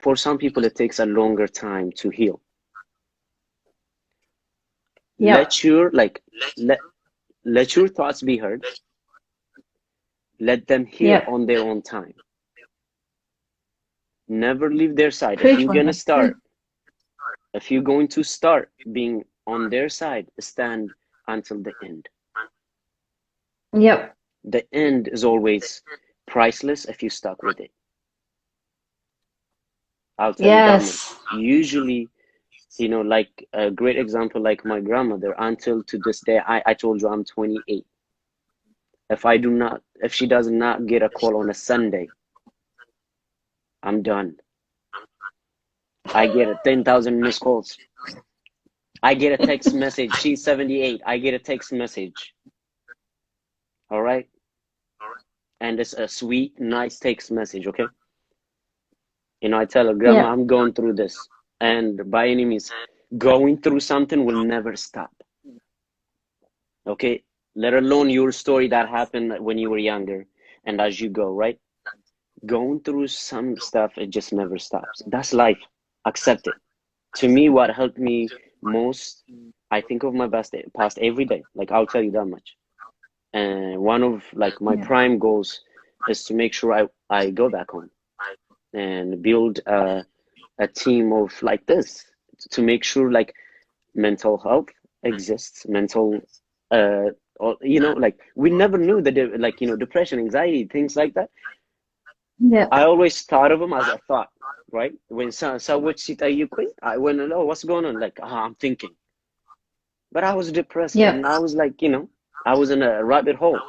For some people, it takes a longer time to heal. Yeah. Let your let your thoughts be heard. Let them heal Yeah. on their own time. Never leave their side. Preach, Wondem. If you're going to start being on their side, stand until the end. Yep. The end is always priceless if you stuck with it. I'll tell you that much. Yes. Usually, like a great example, like my grandmother, until to this day, I told you I'm 28. If she does not get a call on a Sunday, I'm done. I get a 10,000 missed calls. I get a text message. She's 78. I get a text message. All right. And it's a sweet, nice text message. Okay. I tell her, Grandma, Yeah. I'm going through this. And by any means, going through something will never stop. Okay. Let alone your story that happened when you were younger and as you go, right? Going through some stuff, it just never stops. That's life. Accept it. To me, what helped me most, I think of my past every day. Like, I'll tell you that much. And one of like my Yeah. prime goals is to make sure I go back home and build a team of like this to make sure like mental health exists, uh, like we never knew that like depression, anxiety, things like that. Yeah. I always thought of them as a thought, right? When someone said, "Are you quit?" I went, "Oh, what's going on?" Like, I'm thinking, but I was depressed Yeah. and I was like, I was in a rabbit hole.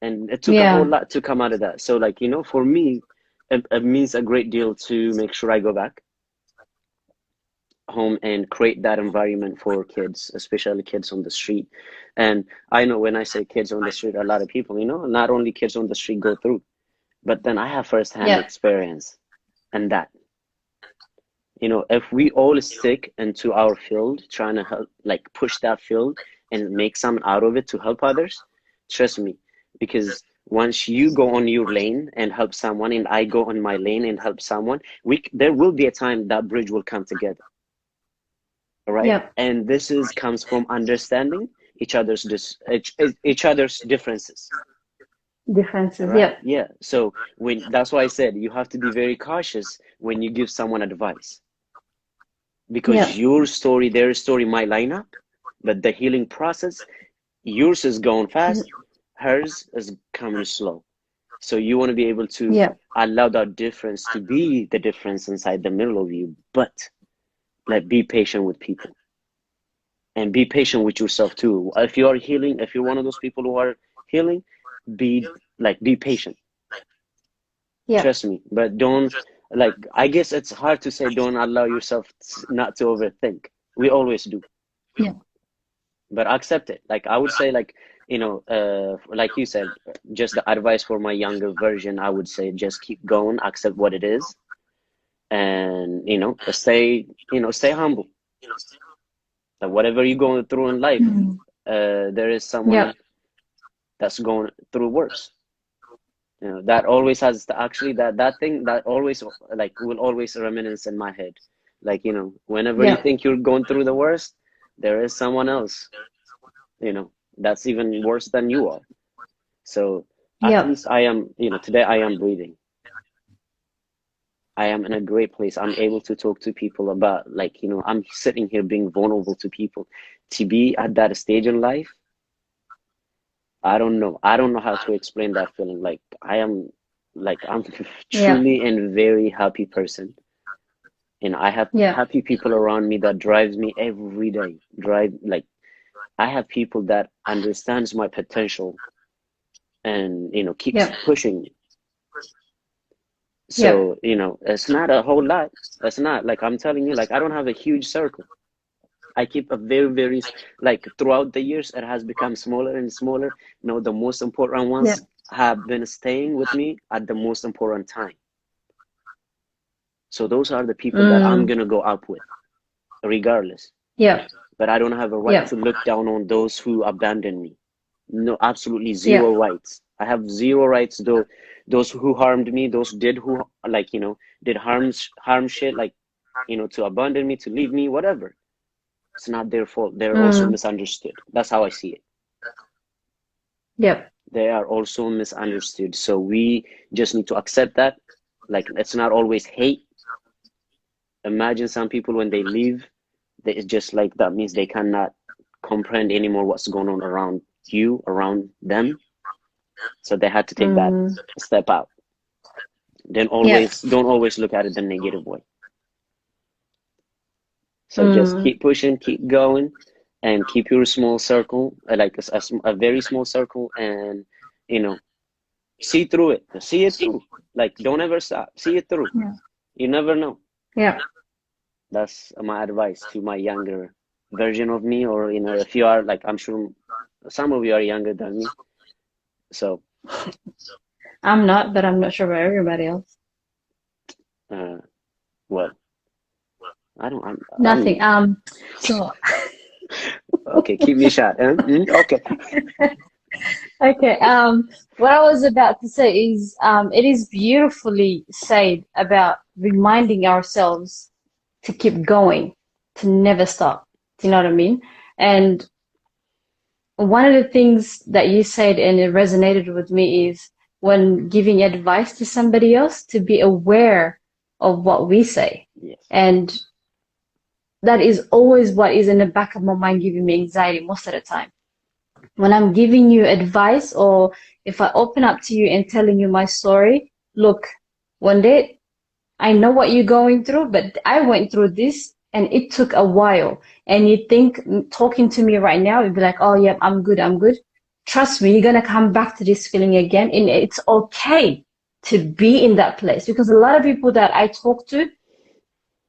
And it took a whole Yeah. lot to come out of that. So like, for me, it means a great deal to make sure I go back home and create that environment for kids, especially kids on the street. And I know when I say kids on the street, a lot of people, not only kids on the street go through, but then I have firsthand Yeah. experience and that, if we all stick into our field, trying to help, like push that field and make something out of it to help others, trust me, because once you go on your lane and help someone, and I go on my lane and help someone, there will be a time that bridge will come together, all right? Yeah. And this is comes from understanding each other's differences. All Differences. right. Yeah. Yeah. So that's why I said you have to be very cautious when you give someone advice, because Yeah. your story, their story might line up, but the healing process, yours is going fast, hers is coming slow. So you want to be able to Yeah. allow that difference to be the difference inside the middle of you, but like be patient with people and be patient with yourself too. If you are healing, if you're one of those people who are healing, be patient. Yeah. Trust me, but don't, like, I guess it's hard to say don't allow yourself not to overthink. We always do, Yeah. but accept it. Like I would say, like, like you said, just the advice for my younger version, I would say just keep going, accept what it is, and stay humble. Like whatever you're going through in life, Mm. there is Yeah. someone that's going through worse. That always has actually that thing that always like will always reminisce in my head. Like, whenever you Yeah. think you're going through the worst, there is someone else, that's even worse than you are. So at Yeah. least I am, today I am breathing. I am in a great place. I'm able to talk to people about, like, I'm sitting here being vulnerable to people. To be at that stage in life, I don't know. I don't know how to explain that feeling. I'm Yeah. truly and very happy person. And I have Yeah. happy people around me that drives me every day. I have people that understands my potential and, keeps Yeah. pushing me. Yeah. So, it's not a whole lot. It's not like I'm telling you, like I don't have a huge circle. I keep a very, very, like throughout the years, it has become smaller and smaller. The most important Yeah. ones have been staying with me at the most important time. So those are the people that I'm Mm. gonna go up with, regardless. Yeah. But I don't have a right Yeah. to look down on those who abandon me. No, absolutely Yeah. zero rights. I have zero rights though those who harmed me, those who like, did harm shit, like, to abandon me, to leave me, whatever. It's not their fault. They're also misunderstood. That's how I see it. Yep. They are also misunderstood. So we just need to accept that. Like, let's not always hate. Imagine some people when they leave, it's just like that means they cannot comprehend anymore what's going on around you, around them. So they had to take that step out. Then don't always look at it the negative way. So just keep pushing, keep going, and keep your small circle, like a very small circle, and see through it. See it through. Like, don't ever stop. See it through. Yeah. You never know. Yeah. That's my advice to my younger version of me, or if you are, like, I'm sure some of you are younger than me. So I'm not, but I'm not sure about everybody else. Well, I don't. Nothing. So. Okay, keep me shot. Okay. Okay. What I was about to say is, it is beautifully said about reminding ourselves to keep going, to never stop. Do you know what I mean? And one of the things that you said, and it resonated with me, is when giving advice to somebody else, to be aware of what we say. Yes. And that is always what is in the back of my mind, giving me anxiety most of the time. When I'm giving you advice, or if I open up to you and telling you my story, look, one day, I know what you're going through, but I went through this and it took a while. And you think talking to me right now, you'd be like, oh yeah, I'm good. Trust me, you're going to come back to this feeling again. And it's okay to be in that place, because a lot of people that I talk to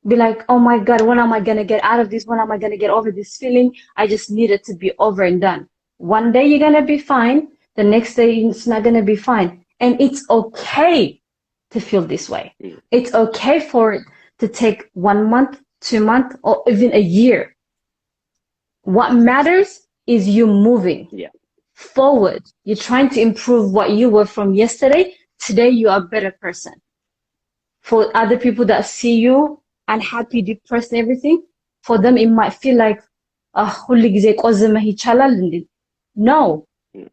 be like, oh my God, when am I going to get out of this? When am I going to get over this feeling? I just need it to be over and done. One day you're going to be fine. The next day it's not going to be fine. And it's okay to feel this way. It's okay for it to take 1 month, 2 months, or even a year. What matters is you moving forward. You're trying to improve what you were from yesterday. Today you are a better person. For other people that see you unhappy, depressed, and everything, for them it might feel like, no,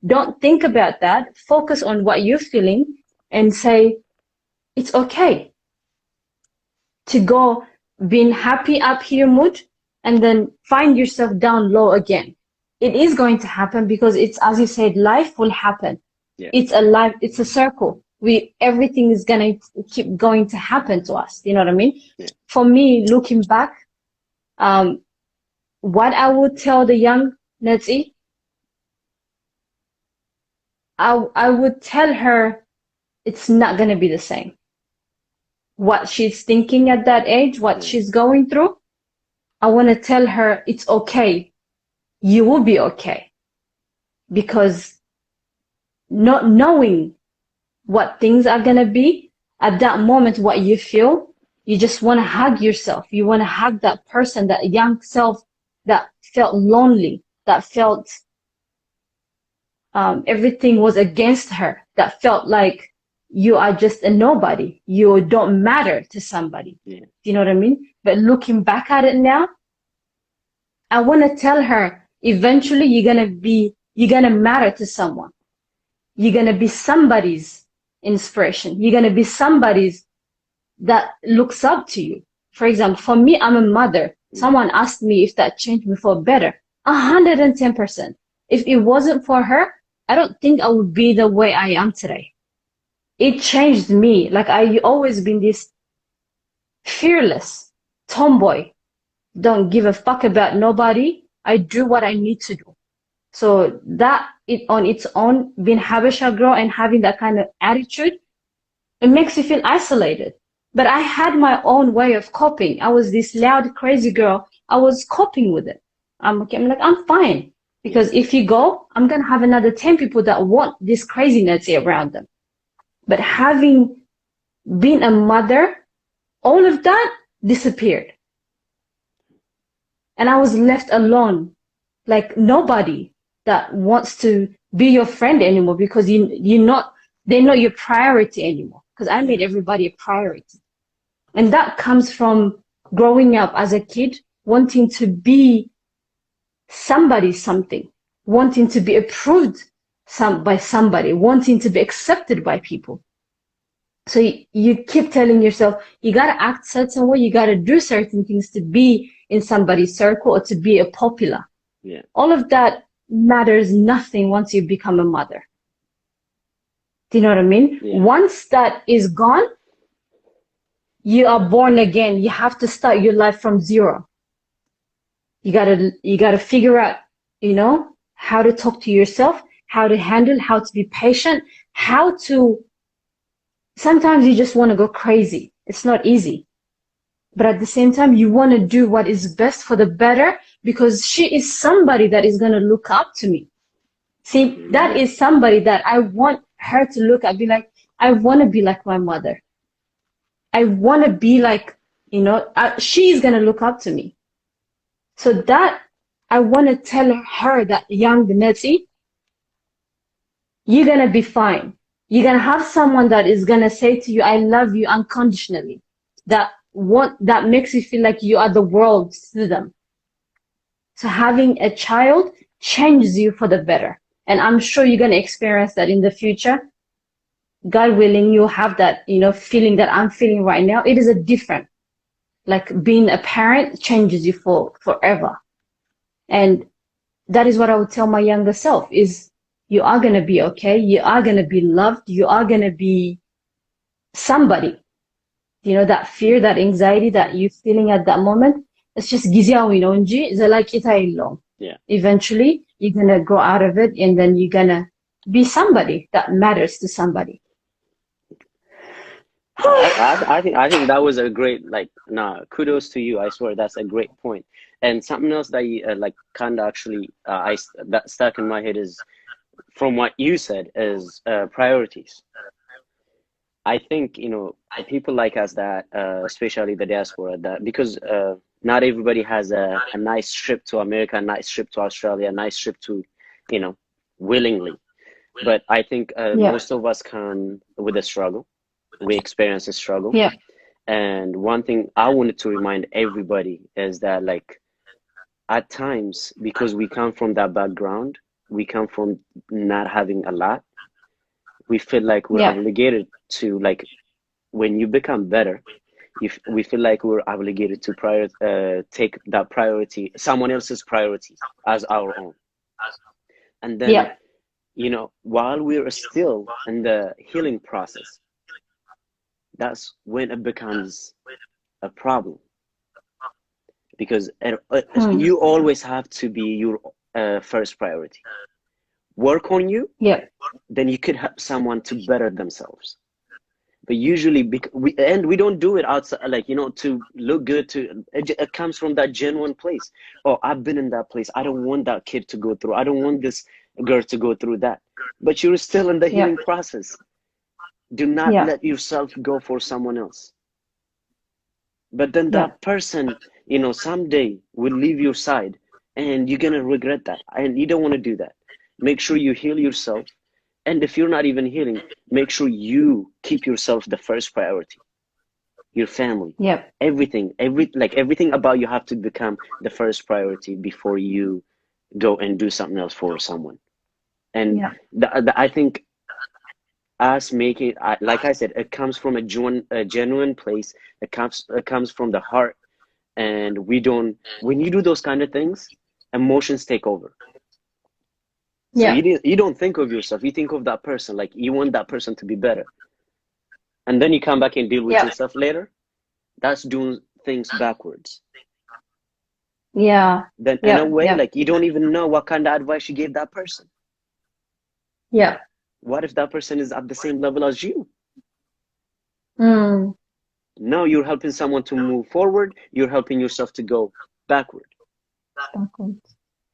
don't think about that. Focus on what you're feeling and say, it's okay to go being happy up here mood and then find yourself down low again. It is going to happen, because it's, as you said, life will happen. Yeah. It's a circle. Everything is going to keep going to happen to us. You know what I mean? Yeah. For me, looking back, what I would tell the young Netzi, I would tell her it's not going to be the same. What she's thinking at that age, what she's going through, I want to tell her it's okay. You will be okay. Because not knowing what things are going to be at that moment, what you feel, you just want to hug yourself. You want to hug that person, that young self that felt lonely, that felt everything was against her, that felt like you are just a nobody. You don't matter to somebody. Yeah. You know what I mean? But looking back at it now, I want to tell her, eventually you're going to matter to someone. You're going to be somebody's inspiration. You're going to be somebody's that looks up to you. For example, for me, I'm a mother. Someone asked me if that changed me for better. 110%. If it wasn't for her, I don't think I would be the way I am today. It changed me. Like, I always been this fearless tomboy. Don't give a fuck about nobody. I do what I need to do. So that on its own, being Habesha girl and having that kind of attitude, it makes you feel isolated. But I had my own way of coping. I was this loud, crazy girl. I was coping with it. I'm like, I'm fine. Because if you go, I'm going to have another 10 people that want this craziness around them. But having been a mother, all of that disappeared. And I was left alone, like nobody that wants to be your friend anymore, because you're not They're not your priority anymore, because I made everybody a priority. And that comes from growing up as a kid, wanting to be somebody something, wanting to be approved by somebody, wanting to be accepted by people. So you keep telling yourself, you gotta act certain way, you gotta do certain things to be in somebody's circle or to be a popular. Yeah. All of that matters nothing once you become a mother. Do you know what I mean? Yeah. Once that is gone, you are born again. You have to start your life from zero. You gotta figure out, how to talk to yourself, how to handle, how to be patient, how to. Sometimes you just want to go crazy. It's not easy. But at the same time, you want to do what is best for the better, because she is somebody that is going to look up to me. See, that Yeah. is somebody that I want her to look at, be like, I want to be like my mother. I want to be like, she's going to look up to me. So that, I want to tell her that, young Nettie, you're going to be fine. You're going to have someone that is going to say to you, I love you unconditionally. That makes you feel like you are the world to them. So having a child changes you for the better. And I'm sure you're going to experience that in the future. God willing, you'll have that, feeling that I'm feeling right now. It is a different, like being a parent changes you forever. And that is what I would tell my younger self is, you are going to be okay. You are going to be loved. You are going to be somebody. That fear, that anxiety that you're feeling at that moment, it's just ጊዜያዊ ነው እንጂ ዘላቂታ የለውም. Yeah. Eventually, you're going to grow out of it, and then you're going to be somebody that matters to somebody. I think that was a great, like, nah, kudos to you. I swear that's a great point. And something else that you, like, kind of actually that stuck in my head is, from what you said, is priorities. I think, people like us that, especially the diaspora, that because not everybody has a nice trip to America, a nice trip to Australia, a nice trip to, willingly. But I think Yeah. most of us come with a struggle. We experience a struggle. Yeah. And one thing I wanted to remind everybody is that, like, at times, because we come from that background, we come from not having a lot, we feel like we're Yeah. obligated to, like, when you become better, we feel like we're obligated to take that priority, someone else's priority, as our own. And then, Yeah. while we're still in the healing process, that's when it becomes a problem. Because you always have to be your first priority. Work on you, Yeah. then you could help someone to better themselves. But usually, we don't do it outside, like, to look good. It comes from that genuine place. Oh, I've been in that place. I don't want that kid to go through. I don't want this girl to go through that. But you're still in the healing process. Do not let yourself go for someone else. But then that person, someday will leave your side, and you're gonna regret that. And you don't want to do that. Make sure you heal yourself. And if you're not even healing, make sure you keep yourself the first priority. Your family. Yeah. Everything about you have to become the first priority before you go and do something else for someone. And I think us making, like I said, it comes from a genuine place. It comes from the heart. And when you do those kind of things, emotions take over. So you don't think of yourself, you think of that person, like you want that person to be better. And then you come back and deal with yourself later. That's doing things backwards. Yeah. Then in a way, like, you don't even know what kind of advice you gave that person. Yeah. What if that person is at the same level as you? Mm. No, you're helping someone to move forward. You're helping yourself to go backward.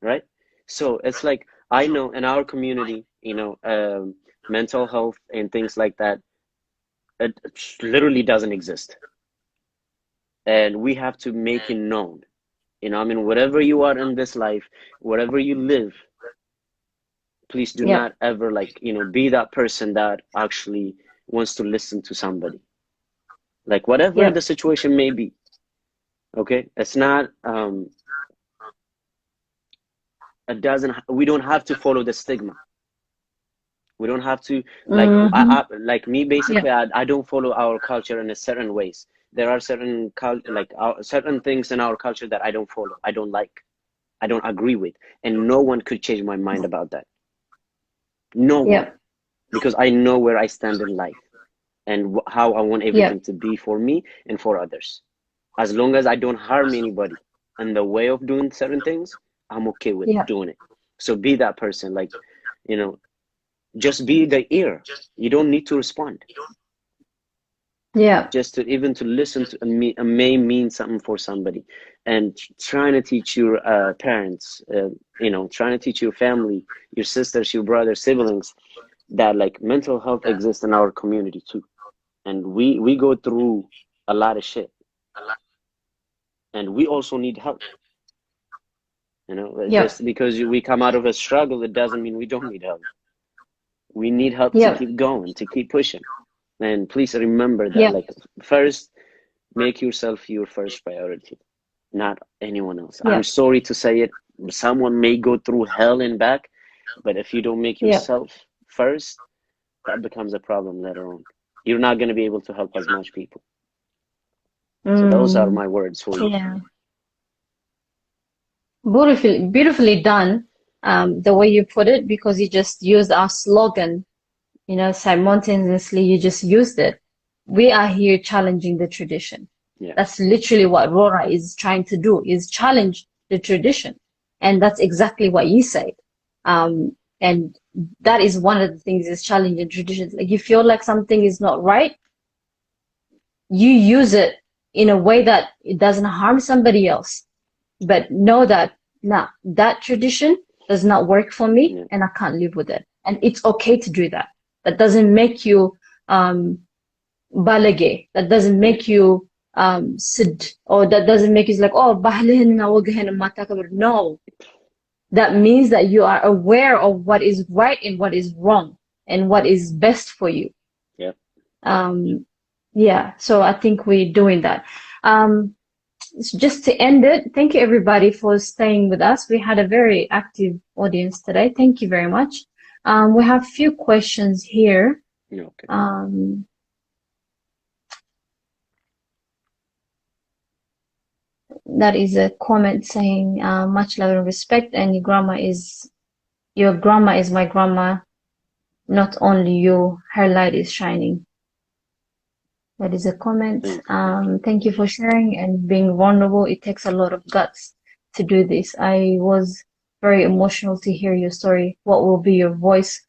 Right? So it's like, I know in our community, mental health and things like that, it literally doesn't exist. And we have to make it known. Whatever you are in this life, wherever you live, Please do Yep. not ever, like, be that person that actually wants to listen to somebody, like whatever the Yep. situation may be. Okay, it's not it doesn't, we don't have to follow the stigma. We don't have to, like, Mm-hmm. like me, basically, Yep. I don't follow our culture in a certain ways. There are certain like certain things in our culture that I don't follow, I don't like, I don't agree with, and no one could change my mind about that. No one. Yep. Because I know where I stand in life, and how I want everything Yep. to be for me and for others. As long as I don't harm anybody in the way of doing certain things, I'm okay with Yep. doing it. So be that person, like, you know, just be the ear. You don't need to respond. Yep. Just to even to listen to may mean something for somebody. And trying to teach your parents, trying to teach your family, your sisters, your brothers, siblings, that like mental health exists in our community too. And we go through a lot of shit, and we also need help. Yep. Just because we come out of a struggle, it doesn't mean we don't need help. We need help to Yep. keep going, to keep pushing. And please remember that, Yep. like, first, make yourself your first priority, not anyone else. I'm Yep. sorry to say it, someone may go through hell and back, but if you don't make Yep. yourself first, that becomes a problem later on. You're not going to be able to help as much people. So those are Mm. my words for you. Yeah. Beautifully done. The way you put it, because you just used our slogan, simultaneously, you just used it. We are here challenging the tradition. Yeah. That's literally what Rora is trying to do, is challenge the tradition. And that's exactly what you said. And that is one of the things, is challenging traditions. Like, you feel like something is not right, you use it in a way that it doesn't harm somebody else. But know that, nah, that tradition does not work for me, Yeah. and I can't live with it. And it's okay to do that. That doesn't make you balage. That doesn't Yeah. make you sid, or that doesn't make you like, oh, bahlihin na wagahin matakabir. No, that means that you are aware of what is right and what is wrong and what is best for you. Yeah. Yeah, so I think we're doing that. So just to end it, thank you everybody for staying with us. We had a very active audience today. Thank you very much. We have a few questions here. Yeah. Okay. That is a comment saying, much love and respect, and your grandma is my grandma, not only you, her light is shining. That is a comment. Thank you for sharing and being vulnerable. It takes a lot of guts to do this. I was very emotional to hear your story. What will be your voice?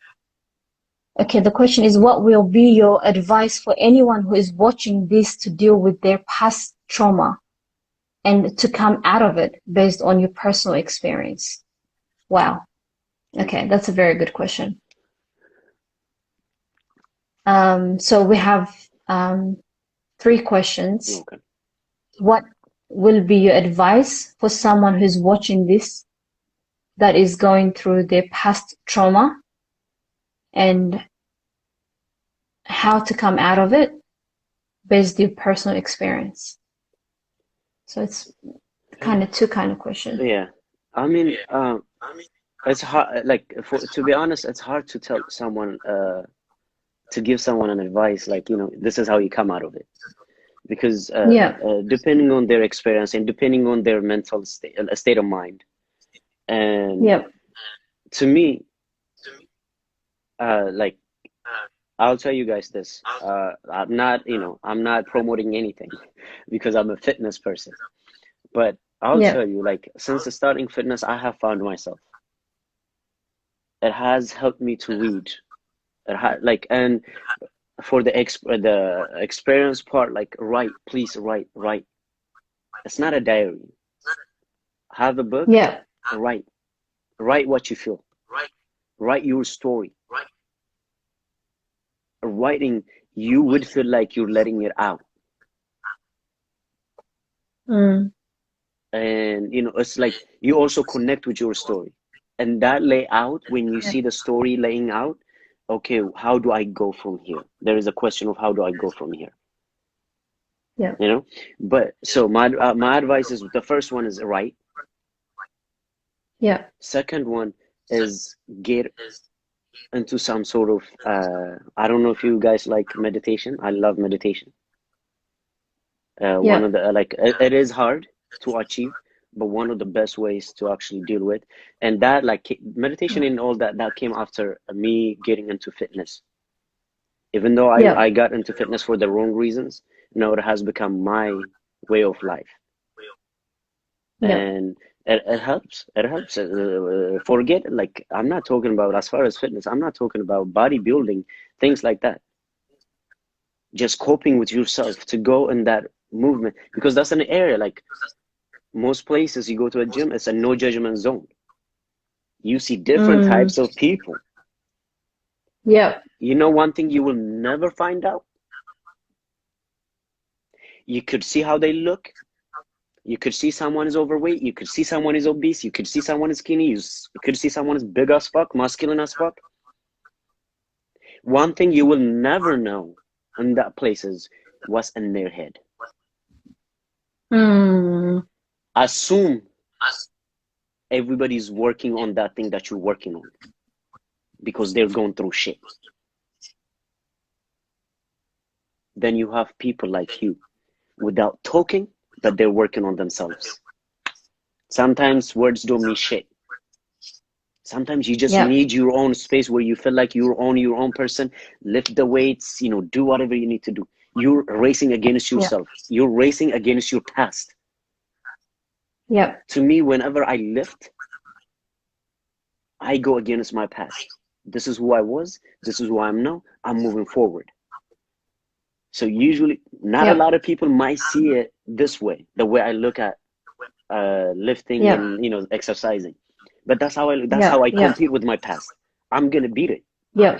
Okay, the question is, what will be your advice for anyone who is watching this to deal with their past trauma and to come out of it based on your personal experience? Wow. Okay, that's a very good question. So we have 3 questions. Okay. What will be your advice for someone who's watching this that is going through their past trauma and how to come out of it based on your personal experience? So it's kind of 2 kind of question. Yeah. I mean, it's hard. Like, to be honest, it's hard to tell someone, to give someone an advice, like, this is how you come out of it, because Yeah, depending on their experience and depending on their mental state of mind, and yeah, to me, like, I'll tell you guys this. I'm not promoting anything because I'm a fitness person. But I'll yeah, tell you, like, since starting fitness, I have found myself. It has helped me to read. And for the experience part, like, write, please write. It's not a diary. Have a book yeah. and write what you feel. Write your story. Writing, you would feel like you're letting it out. Mm, And it's like you also connect with your story. And that layout, when you see the story laying out, okay, how do I go from here? There is a question of how do I go from here, Yeah. you know? But so my advice is, the first one is write. Yeah. Second one is get into some sort of I don't know if you guys like meditation. I love meditation. One Yeah. of the like it is hard to achieve, but one of the best ways to actually deal with. And that, like, meditation and all that, that came after me getting into fitness. Even though Yeah. I got into fitness for the wrong reasons, now it has become my way of life. Yeah. And it helps. It helps. Forget, like, I'm not talking about, as far as fitness, I'm not talking about bodybuilding, things like that. Just coping with yourself to go in that movement, because that's an area, like most places you go to a gym, it's a no judgment zone. You see different Mm. types of people. Yeah. You know, one thing you will never find out, you could see how they look. You could see someone is overweight. You could see someone is obese. You could see someone is skinny. You could see someone is big as fuck, masculine as fuck. One thing you will never know in that place is what's in their head. Mm. Assume everybody's working on that thing that you're working on, because they're going through shit. Then you have people like you, without talking, but they're working on themselves. Sometimes words don't mean shit. Sometimes you just Yeah. need your own space where you feel like you're on your own person. Lift the weights, do whatever you need to do. You're racing against Yeah. yourself. You're racing against your past. Yeah. To me, whenever I lift, I go against my past. This is who I was. This is who I am now. I'm moving forward. So usually, not a Yeah. lot of people might see it this way, the way I look at lifting Yeah. and exercising. But that's Yeah. how I Yeah. compete with my past. I'm gonna beat it. Yeah.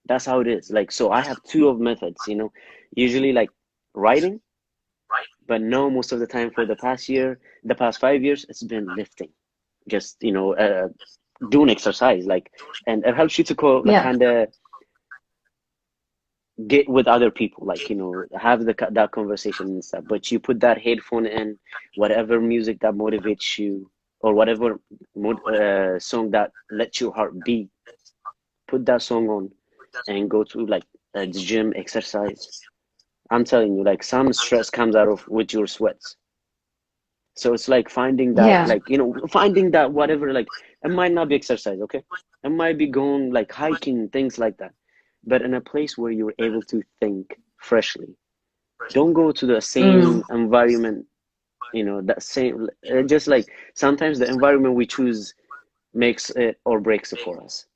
That's how it is. Like, so I have two of methods, usually like writing, but no, most of the time for the past 5 years, it's been lifting, just, doing exercise, like, and it helps you to like, Yeah. kind of get with other people, like, have that conversation and stuff. But you put that headphone in, whatever music that motivates you, or whatever song that lets your heart beat, put that song on and go to, like, the gym, exercise. I'm telling you, like, some stress comes out of with your sweats. So it's like finding that, Yeah. like, finding that whatever, like, it might not be exercise, okay? It might be going, like, hiking, things like that. But in a place where you're able to think freshly. Don't go to the Mm. same environment, that same, just like sometimes the environment we choose makes it or breaks it for us.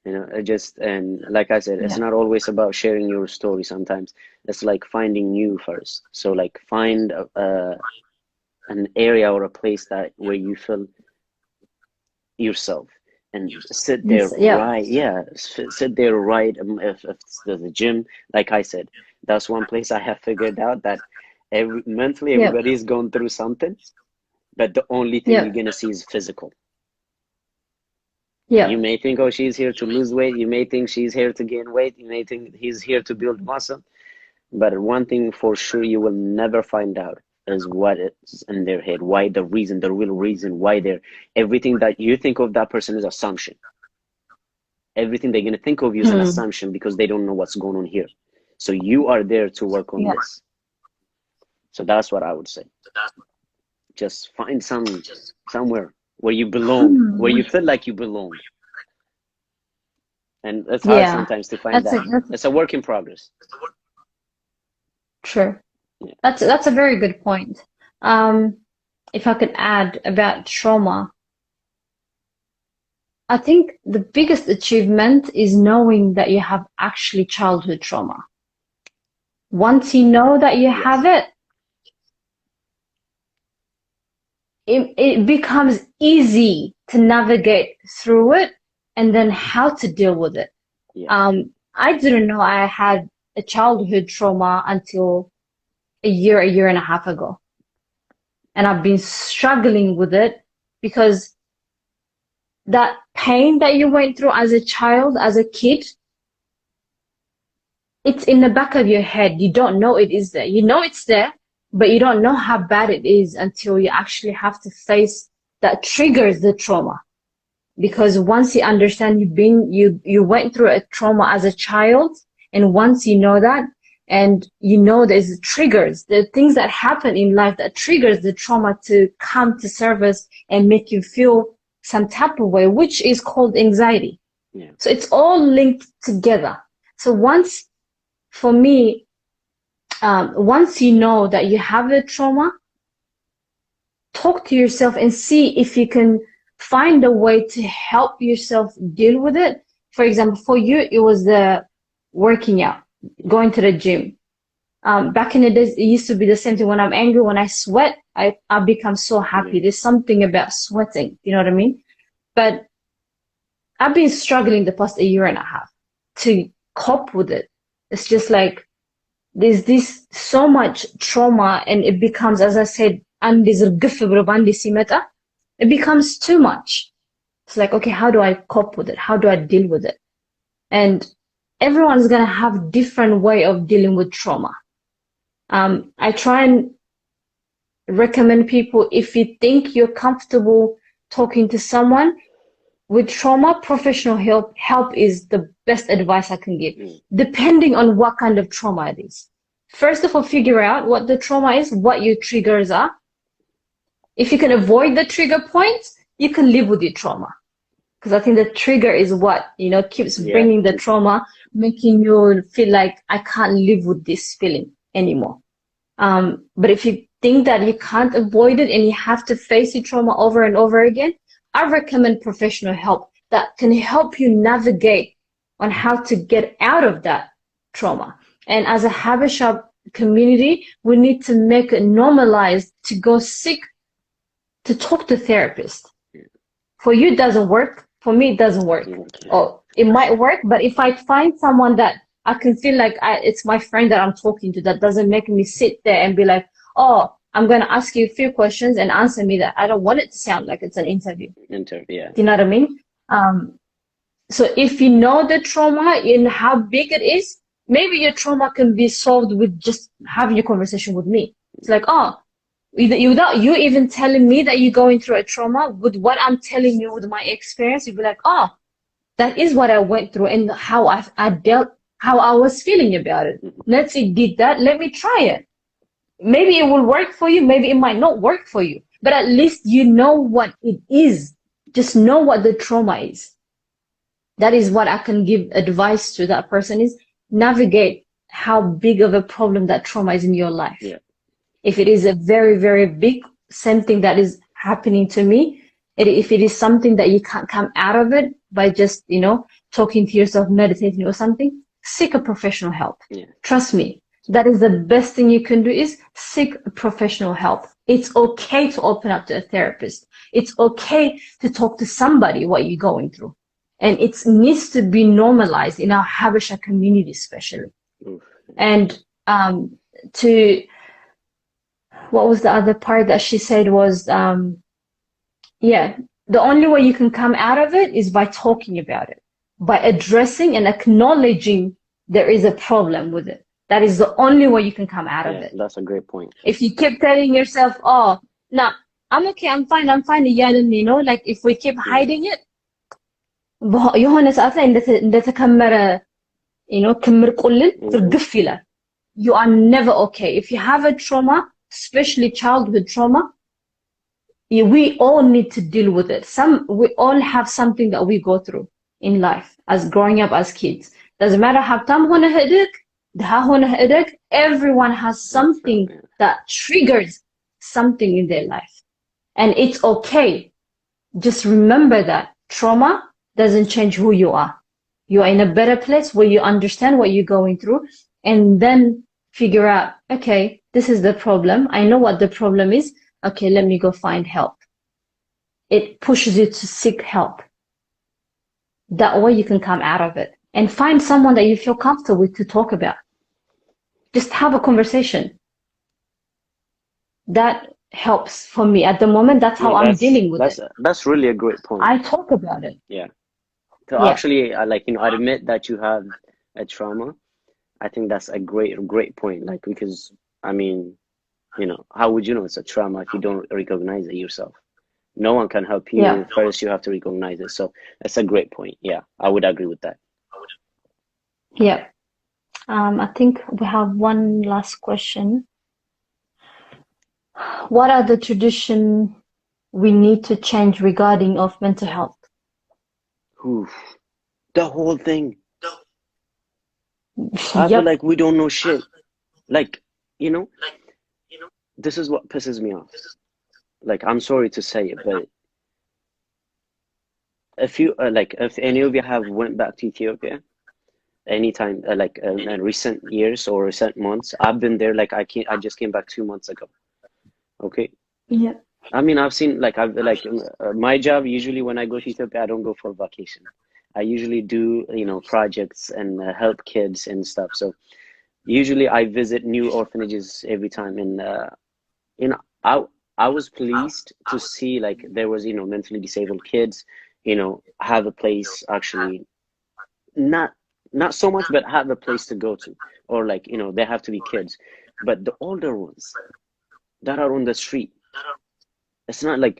And like I said, it's Yeah. not always about sharing your story. Sometimes it's like finding you first. So, like, find an area or a place that where you feel yourself, and sit there, Yeah. right? Yeah, sit there, right? If it's the gym, like I said, that's one place I have figured out that mentally Yeah. everybody is going through something, but the only thing Yeah. you're gonna see is physical. You Yeah. may think, oh, she's here to lose weight. You may think she's here to gain weight. You may think he's here to build muscle. But one thing for sure you will never find out is what is in their head, why the reason, the real reason why they're, everything that you think of that person is assumption. Everything they're going to think of you is an Hmm. assumption, because they don't know what's going on here. So you are there to work on Yeah. this. So that's what I would say. Just find somewhere where you belong, where Hmm. you feel like you belong. And it's hard Yeah. sometimes to find That's that. that's It's a work in progress. true. Yeah. That's a very good point. Um, if I could add about trauma, I think the biggest achievement is knowing that you have actually childhood trauma. Once you know that you have Yes. it becomes easy to navigate through it and then how to deal with it. Yeah. I didn't know I had a childhood trauma until a year and a half ago. And I've been struggling with it because that pain that you went through as a child, as a kid, it's in the back of your head. You don't know it is there. You know it's there, but you don't know how bad it is until you actually have to face that triggers the trauma. Because once you understand you went through a trauma as a child, and once you know that, and you know there's triggers, the things that happen in life that triggers the trauma to come to surface and make you feel some type of way, which is called anxiety. Yeah. So it's all linked together. So once, for me, once you know that you have a trauma, talk to yourself and see if you can find a way to help yourself deal with it. For example, for you, it was the working out, going to the gym. Back in the days, it used to be the same thing. When I'm angry, when I sweat, I become so happy. There's something about sweating, you know what I mean? But I've been struggling the past 1.5 years to cope with it. It's just like, there's this so much trauma, and it becomes, as I said, it becomes too much. It's like, okay, how do I cope with it? How do I deal with it? And everyone's going to have different way of dealing with trauma. I try and recommend people, if you think you're comfortable talking to someone with trauma, professional help is the best advice I can give, depending on what kind of trauma it is. First of all, figure out what the trauma is, what your triggers are. If you can avoid the trigger points, you can live with your trauma. Because I think the trigger is what, keeps bringing the trauma, making you feel like, I can't live with this feeling anymore. But if you think that you can't avoid it and you have to face your trauma over and over again, I recommend professional help that can help you navigate on how to get out of that trauma. And as a Habesha community, we need to make it normalized to go seek to talk to therapist. For you, it doesn't work. For me, it doesn't work. Or it might work, but if I find someone that I can feel like it's my friend that I'm talking to, that doesn't make me sit there and be like, oh, I'm going to ask you a few questions and answer me that. I don't want it to sound like it's an interview. Yeah. Do you know what I mean? So if you know the trauma and how big it is, maybe your trauma can be solved with just having a conversation with me. It's like, oh, without you even telling me that you're going through a trauma, with what I'm telling you with my experience, you'd be like, oh, that is what I went through and how I dealt, how I was feeling about it. Let's say did that, let me try it. Maybe it will work for you, maybe it might not work for you, but at least you know what it is. Just know what the trauma is. That is what I can give advice to that person, is navigate how big of a problem that trauma is in your life. Yeah. If it is a very, very big, same thing that is happening to me, if it is something that you can't come out of it by just, talking to yourself, meditating or something, seek a professional help. Yeah. Trust me, that is the best thing you can do, is seek professional help. It's okay to open up to a therapist. It's okay to talk to somebody what you're going through. And it needs to be normalized in our Habesha community, especially. And what was the other part that she said was, the only way you can come out of it is by talking about it, by addressing and acknowledging there is a problem with it. That is the only way you can come out of it. That's a great point. If you keep telling yourself, oh, no, I'm okay, I'm fine, like if we keep hiding it, የሆነ ሰዓት ላይ እንደተከመረ ክምር ቁልል ዝርግፍ ይላል. You are never okay. If you have a trauma, especially childhood trauma, we all need to deal with it. We all have something that we go through in life as growing up as kids. Doesn't matter how everyone has something that triggers something in their life. And it's okay. Just remember that trauma doesn't change who you are. You are in a better place where you understand what you're going through, and then figure out, okay, this is the problem. I know what the problem is. Okay, let me go find help. It pushes you to seek help. That way you can come out of it and find someone that you feel comfortable with to talk about. Just have a conversation. That helps for me at the moment. That's how No, I'm dealing with it. that's really a great point. I talk about it. Yeah. So Yeah. actually, like, I admit that you have a trauma. I think that's a great point. Like, because I mean, how would you know it's a trauma if you don't recognize it yourself? No one can help Yeah. you. First, you have to recognize it. So that's a great point. Yeah, I would agree with that. Yeah. I think we have one last question. What are the tradition we need to change regarding of mental health? Oof. The whole thing. I feel Yep. like we don't know shit. Like, you know, this is what pisses me off. Like, I'm sorry to say it, but if any of you have went back to Ethiopia anytime, in recent years or recent months, I've been there. Like, I just came back 2 months ago. Okay. Yep. I mean, I've seen, like, my job, usually when I go to Ethiopia, I don't go for vacation. I usually do, projects and help kids and stuff. So usually I visit new orphanages every time. And, you know, I, I was pleased to see, like, there was, mentally disabled kids, have a place actually, not, not so much, but have a place to go to, or like, they have to be kids. But the older ones that are on the street, it's not like,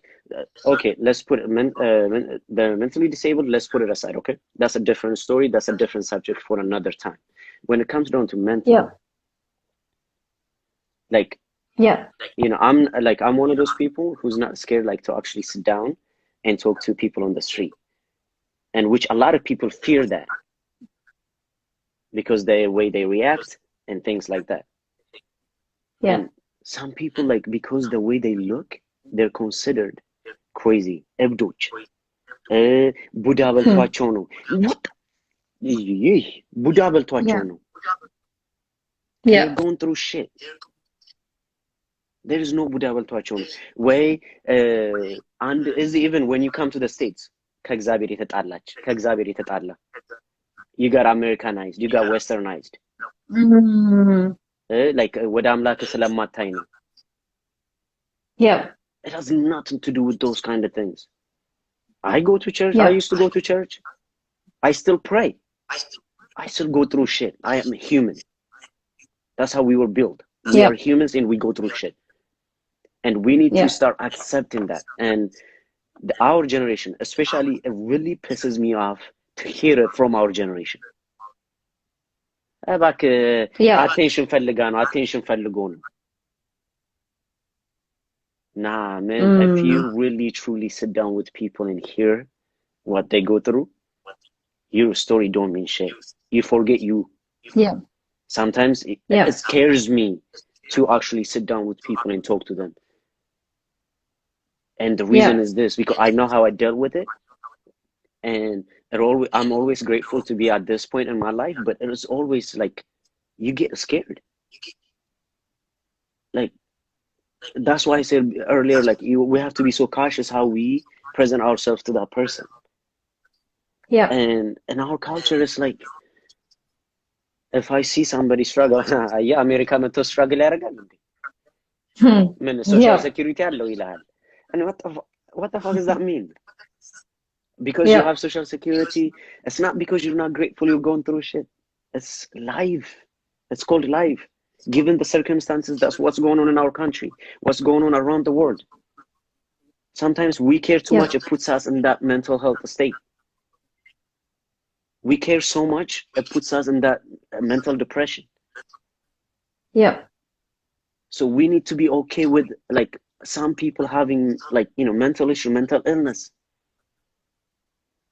okay, let's put the mentally disabled, let's put it aside, okay? That's a different story. That's a different subject for another time. When it comes down to mental, Yep. like, Yep. I'm one of those people who's not scared, like, to actually sit down and talk to people on the street, and which a lot of people fear that because the way they react and things like that. And Yep. some people, like, because the way they look, they're considered crazy. እብዶች ቡዳ በልቷቸው ነው። What? ቡዳ በልቷቸው Yeah. ነው. They're Yeah. going through shit. There is no ቡዳ በልቷቸው ነው ወይ and is even when you come to the States, ከእግዚአብሔር የተጣላ, you got Americanized, you got westernized. Like, ወደ አምላክ ስለማታይ ነው. Yeah. It has nothing to do with those kind of things. I go to church. I Yeah. used to go to church. I still pray. I still go through shit. I am human. That's how we were built. We Yeah. are humans and we go through shit. And we need to Yeah. start accepting that. And our generation, especially, it really pisses me off to hear it from our generation. Yeah. Attention ፈልጎ ነው. Nah, man, if you really truly sit down with people and hear what they go through, your story don't mean shit. You forget you. Yeah. Sometimes Yeah. it scares me to actually sit down with people and talk to them. And the reason Yeah. is this, because I know how I dealt with it. And I'm always grateful to be at this point in my life, but it is always like, you get scared. Like, that's why I said earlier, like, we have to be so cautious how we present ourselves to that person. Yeah. And in our culture, it's like, if I see somebody struggle, yeah, America መጥቶ struggle ያደርጋል እንዴ? ምን social Yeah. security አለው ይልሃል? And what the fuck does that mean? Because you Yeah. have social security, it's not because you're not grateful you're going through shit. It's life. It's called life. Given the circumstances, that's what's going on in our country, what's going on around the world. Sometimes we care too Yeah. much, it puts us in that mental health state. We care so much, it puts us in that mental depression. Yeah. So we need to be okay with, like, some people having, like, mental issue, mental illness.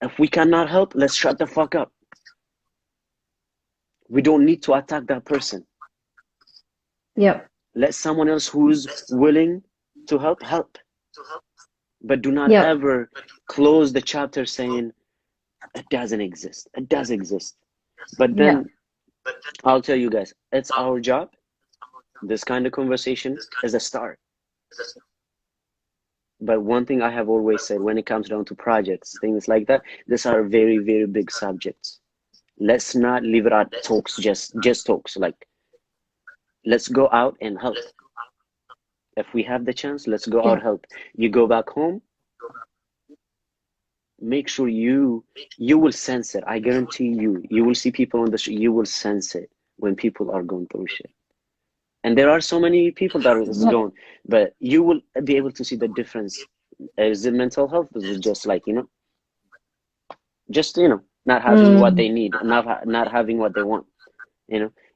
If we cannot help, let's shut the fuck up. We don't need to attack that person. Yeah. Let someone else who's willing to help. But do not Yeah. ever close the chapter saying it doesn't exist. It does exist. But then I'll tell you guys, it's our job. This kind of conversation is a start. But one thing I have always said, when it comes down to projects, things like that, these are very, very big subjects. Let's not leave it at talks, just talks. Like, let's go out and help. If we have the chance, let's go Yeah. out help. You go back home, make sure you will sense it. I guarantee you will see people on the street, you will sense it when people are going through shit. And there are so many people that is Yep. going, but you will be able to see the difference. Is it mental health? Is it just like, just, not having what Mm. they need, not having what they want,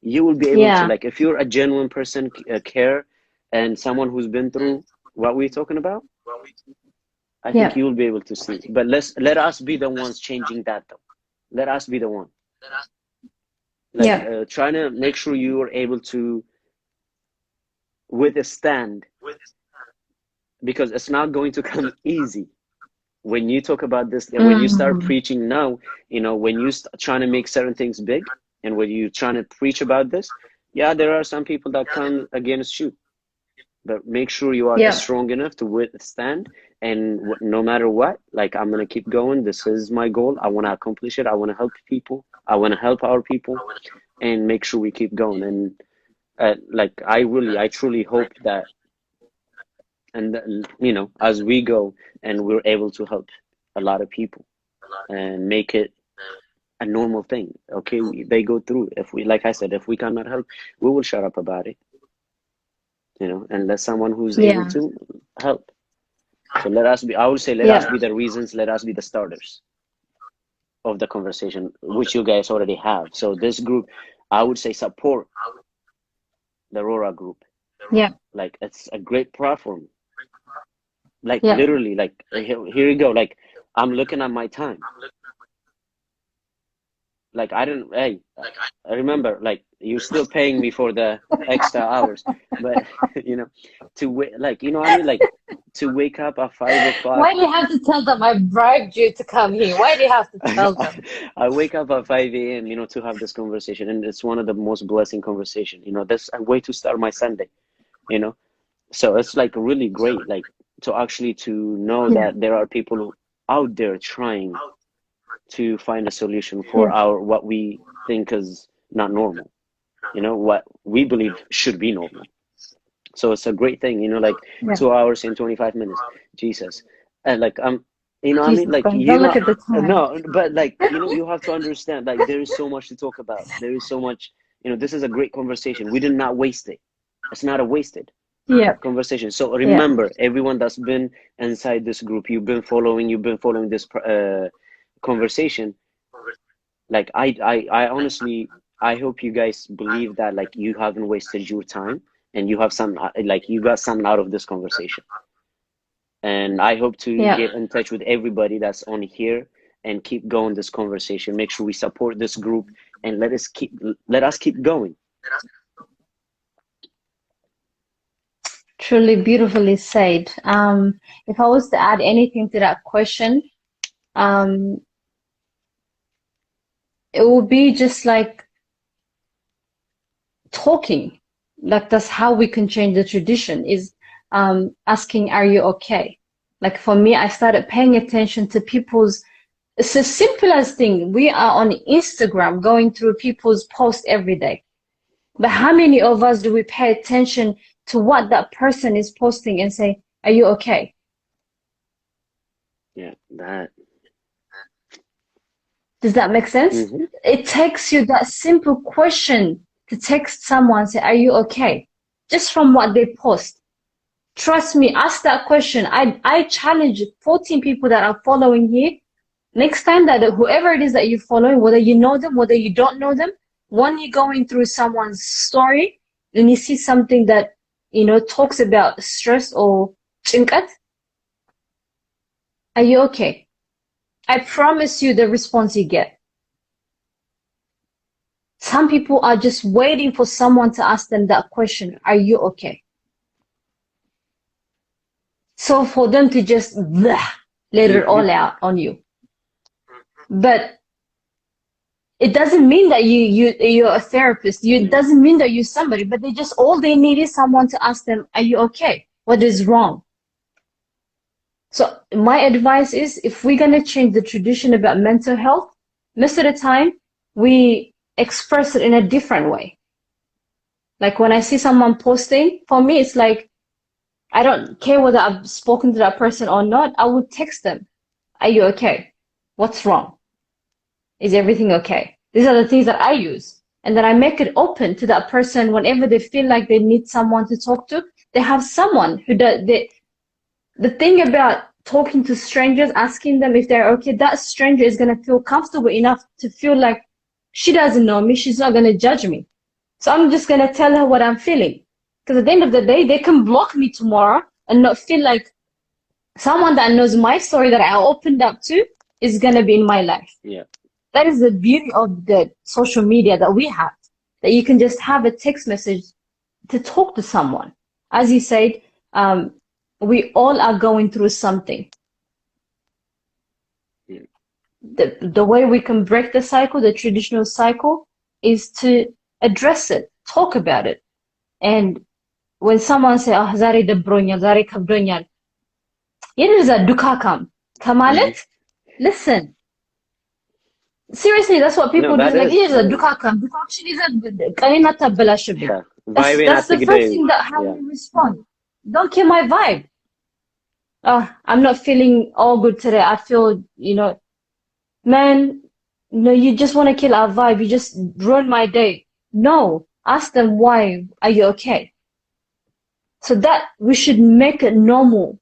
you will be able to, Yeah. like, if you're a genuine person, care, and someone who's been through what we're talking about, I think Yeah. you will be able to see. But let us be the ones changing that, though. Let us be the one, like, Yeah. trying to make sure you are able to withstand, because it's not going to come easy. When you talk about this, when you start Mm. preaching now, when you trying to make certain things big, and when you trying to preach about this, yeah, there are some people that come against you, but make sure you are Yeah. strong enough to withstand. And no matter what, like, I'm gonna keep going. This is my goal. I want to accomplish it. I want to help people. I want to help our people, and make sure we keep going. And like, I truly hope that, and as we go and we're able to help a lot of people and make it a normal thing. Okay, they go through. If we, like I said, if we cannot help, we will shut up about it, and let someone who's able Yeah. to help. So let us be, I would say, let us Yeah. be the reasons, let us be the starters of the conversation, which you guys already have. So this group, I would say, support the Rora group. Yeah. Like, it's a great platform. Like, Yeah. literally, like, here you go. Like, I'm looking at my time. Like, I didn't, hey, I remember, like, you're still paying me for the extra hours, but, like, you know what I mean? Like, to wake up at 5 o'clock. Why do you have to tell them I bribed you to come here? Why do you have to tell them? I wake up at 5 a.m., to have this conversation, and it's one of the most blessing conversation. That's a way to start my Sunday, you know. So it's like really great, like, to actually to know Yeah. that there are people out there trying to find a solution for Yeah. our what we think is not normal, what we believe should be normal. So it's a great thing, like, Yeah. 2 hours and 25 minutes. Jesus. And like, what I mean? Jesus Like, Christ. Don't look at the time. no, but like, you have to understand, like, there is so much to talk about. There is so much, this is a great conversation. We did not waste it. It's not a wasted Yeah. conversation. So Yeah. remember, everyone that's been inside this group, you've been following this conversation. Like, I honestly, I hope you guys believe that, like, you haven't wasted your time, and you have some, like, you got something out of this conversation. And I hope to Yeah. get in touch with everybody that's on here and keep going this conversation. Make sure we support this group, and let us keep going. Truly beautifully said. If I was to add anything to that question, um, it would be just like talking. Like that's how we can change the tradition is asking, are you okay? Like for me, I started paying attention to people's, it's as simple as thing. We are on Instagram going through people's posts every day. But how many of us do we pay attention to what that person is posting and say, are you okay? Yeah, that. Does that make sense? Hmm. It takes you that simple question to text someone, say, are you okay? Just from what they post. Trust me, ask that question. I challenge 14 people that are following here. Next time that whoever it is that you're following, whether you know them, whether you don't know them, when you're going through someone's story and you see something that, talks about stress or chinkat, are you okay? I promise you the response you get. Some people are just waiting for someone to ask them that question, are you okay? So for them to just let it Hmm. all out on you. But it doesn't mean that you're a therapist. It Yeah. doesn't mean that you're somebody, but they just all they need is someone to ask them, are you okay? What is wrong? So my advice is if we're gonna change the tradition about mental health, most of the time we express it in a different way. Like when I see someone posting, for me it's like I don't care whether I've spoken to that person or not. I would text them. Are you okay? What's wrong? Is everything okay? These are the things that I use. And then I make it open to that person whenever they feel like they need someone to talk to. They have someone who does. The thing about talking to strangers, asking them if they're okay, that stranger is going to feel comfortable enough to feel like she doesn't know me. She's not going to judge me. So I'm just going to tell her what I'm feeling. Because at the end of the day, they can block me tomorrow and not feel like someone that knows my story that I opened up to is going to be in my life. Yeah. That is the beauty of the social media that we have, that you can just have a text message to talk to someone. As you said, we all are going through something. Yeah. The way we can break the cycle, the traditional cycle, is to address it, talk about it. And when someone says, oh, zari debronya, zari kabronya, yeniza dukakam, kamalet, listen. Seriously, that's what people do. Like, yeniza dukakam, dukakshin is a kaninata belashubi. That's the first thing that how we respond. Don't kill my vibe. Oh, I'm not feeling all good today. I feel, man, no, you just want to kill our vibe. You just ruin my day. No, ask them why. Are you okay? So that we should make it normal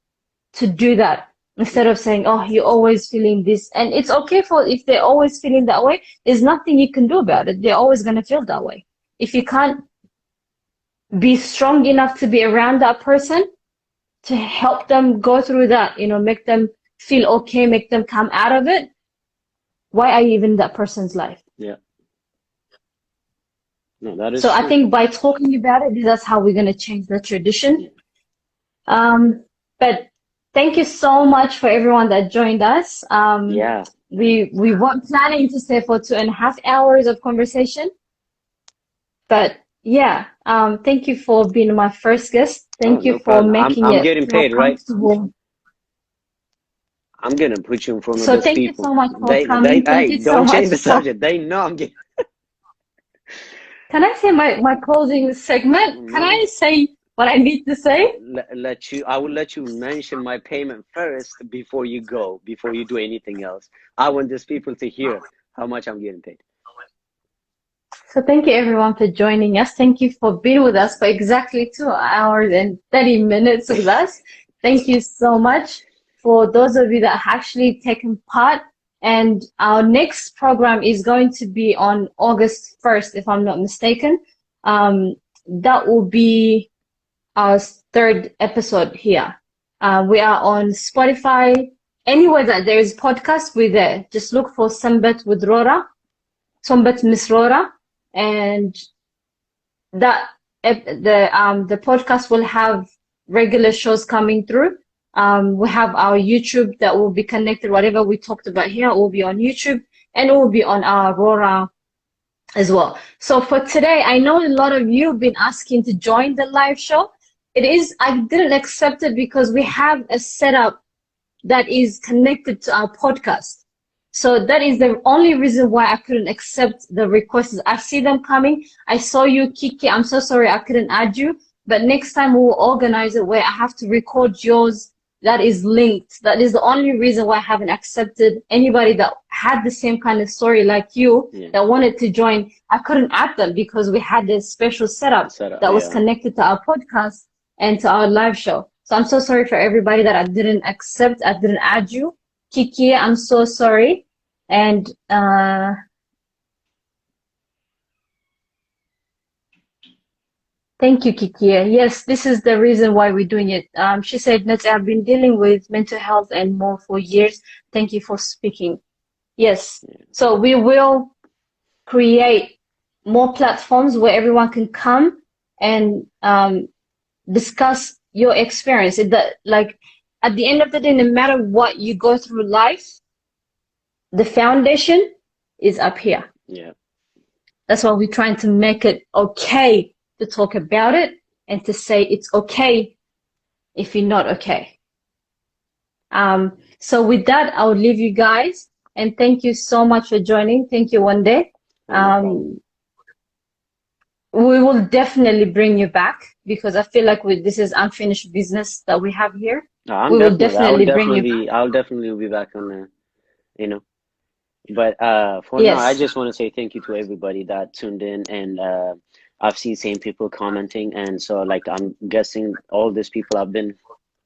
to do that instead of saying, oh, you're always feeling this. And it's okay if they're always feeling that way. There's nothing you can do about it. They're always going to feel that way. If you can't be strong enough to be around that person to help them go through that, make them feel okay, make them come out of it, why are you even in that person's life? Yeah. No, that is so true. I think by talking about it, that's how we're going to change the tradition. Yeah. But thank you so much for everyone that joined us. Yeah. We weren't planning to stay for 2.5 hours of conversation. But yeah, thank you for being my first guest. Thank you for making I'm it getting paid, right? I'm gonna put you in front of those people. So thank you so much for coming. Thank you so much. Don't change the subject. They know I'm getting. Can I say my closing segment? Can I say what I need to say? I will let you mention my payment first before you go, before you do anything else. I want these people to hear how much I'm getting paid. So thank you everyone for joining us. Thank you for being with us for exactly 2 hours and 30 minutes with us. Thank you so much for those of you that have actually taken part. And our next program is going to be on August 1st, if I'm not mistaken. That will be our 3rd episode here. We are on Spotify. Anywhere that there is podcast, we're there. Just look for Sambat with Rora, Sambat Miss Rora, and that the podcast will have regular shows coming through. We have our YouTube that will be connected. Whatever we talked about here will be on YouTube, and it will be on our Rora as well. So for today, I know a lot of you have been asking to join the live show. I didn't accept it because we have a setup that is connected to our podcast. So that is the only reason why I couldn't accept the requests. I see them coming. I saw you, Kiki. I'm so sorry I couldn't add you. But next time we will organize it where I have to record yours that is linked. That is the only reason why I haven't accepted anybody that had the same kind of story like you that wanted to join. I couldn't add them because we had this special setup that was connected to our podcast and to our live show. So I'm so sorry for everybody that I didn't accept. I didn't add you. Kiki, I'm so sorry. And thank you, Kiki. Yes, this is the reason why we're doing it. She said, Nats, I've been dealing with mental health and more for years. Thank you for speaking. Yes. So we will create more platforms where everyone can come and discuss your experience. Like at the end of the day, no matter what you go through life, the foundation is up here. Yeah. That's why we're trying to make it okay to talk about it and to say it's okay if you're not okay. So with that, I'll leave you guys and thank you so much for joining. Thank you, Wondem. We will definitely bring you back. because I feel like this is unfinished business that we have here. I'm We will definitely, definitely bring you back. I'll definitely be back on the, you know. But for now, I Yes. just want to say thank you to everybody that tuned in, and I've seen same people commenting, and so like I'm guessing all these people have been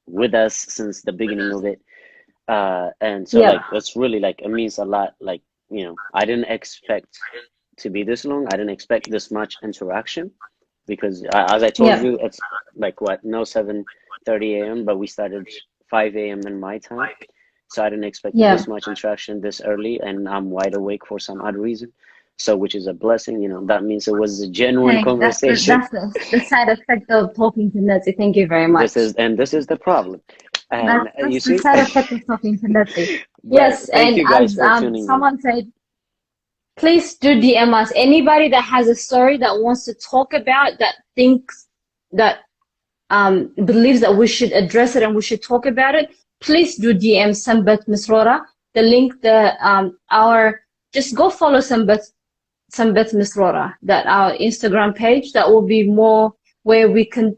with us since the beginning of it, and so Yep. like it's really like it means a lot. Like I didn't expect to be this long. I didn't expect this much interaction because as I told Yep. you, it's like what no 7:30 a.m. but we started 5 a.m. in my time. So I didn't expect this Yep. much interaction this early, and I'm wide awake for some odd reason. So, which is a blessing, that means it was a genuine Hey, conversation. that's the side effect of talking to Nancy. Thank you very much. This is the problem. And That's you the see, side effect of talking to Nancy. but Yes, thank and you guys as for tuning in. someone said, please do DM us. Anybody that has a story that wants to talk about, that thinks that believes that we should address it and we should talk about it, please do DM Sambat Miss Rora. The link, our just go follow Sambat Miss Rora, that our Instagram page. That will be more where we can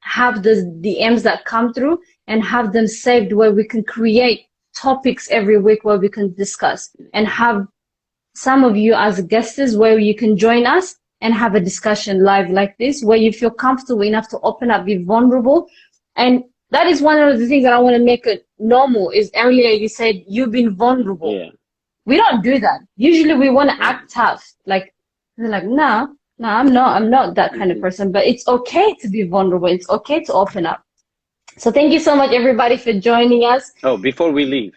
have the DMs that come through and have them saved, where we can create topics every week where we can discuss and have some of you as guests where you can join us and have a discussion live like this, where you feel comfortable enough to open up, be vulnerable. And that is one of the things that I want to make it normal. Is earlier you said you've been vulnerable. Yeah. We don't do that. Usually we want to act tough. Like, they're like, no, I'm not that kind of person. But it's okay to be vulnerable. It's okay to open up. So thank you so much, everybody, for joining us. Oh, before we leave,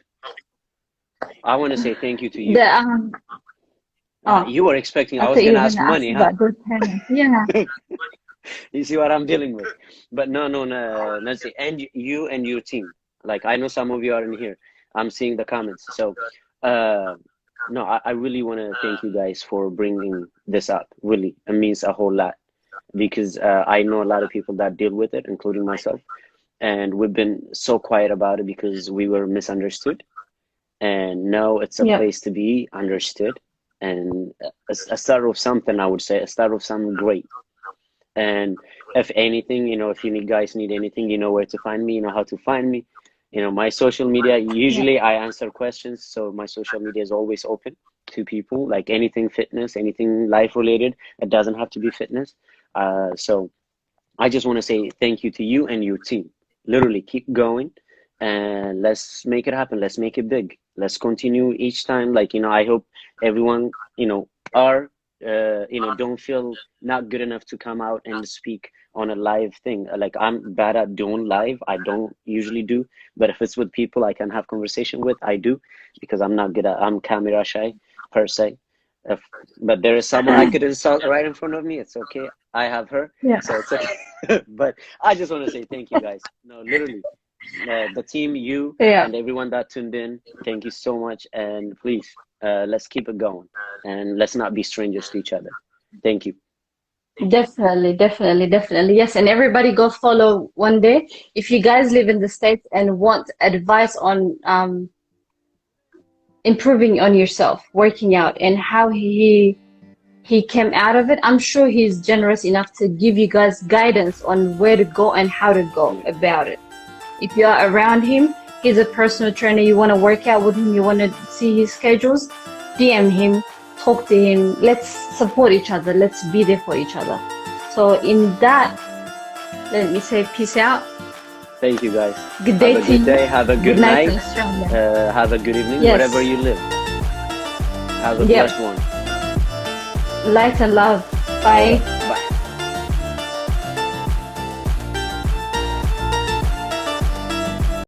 I want to say thank you to you. You were expecting I was going to ask money, huh? Yeah. You see what I'm dealing with. But no, Nancy, and you and your team. Like, I know some of you are in here. I'm seeing the comments. So, no, I really want to thank you guys for bringing this up. Really, it means a whole lot because I know a lot of people that deal with it, including myself. And we've been so quiet about it because we were misunderstood. And now it's a place to be understood. And a start of something, I would say, a start of something great. And if anything, if you guys need anything, you know where to find me, you know how to find me. My social media, usually I answer questions. So my social media is always open to people, like anything fitness, anything life related. It doesn't have to be fitness. So I just want to say thank you to you and your team. Literally keep going and let's make it happen. Let's make it big. Let's continue each time. Like, I hope everyone, don't feel not good enough to come out and speak on a live thing. Like, I'm bad at doing live. I don't usually do, but if it's with people I can have conversation with, I do, because I'm camera shy per se. But there is someone I could insult right in front of me. It's okay. I have her. Yeah. So it's okay. But I just want to say thank you guys. No, literally. The team, you and everyone that tuned in, thank you so much. And please, let's keep it going. And let's not be strangers to each other. Thank you. Definitely. Yes, and everybody go follow Wondem. If you guys live in the States and want advice on improving on yourself, working out, and how he came out of it, I'm sure he's generous enough to give you guys guidance on where to go and how to go about it. If you are around him, he's a personal trainer, you want to work out with him, you want to see his schedules, DM him, talk to him. Let's support each other. Let's be there for each other. So in that, let me say peace out. Thank you, guys. Good day to you. Have a good night. Have a good evening, wherever you live. Have a blessed one. Light and love. Bye.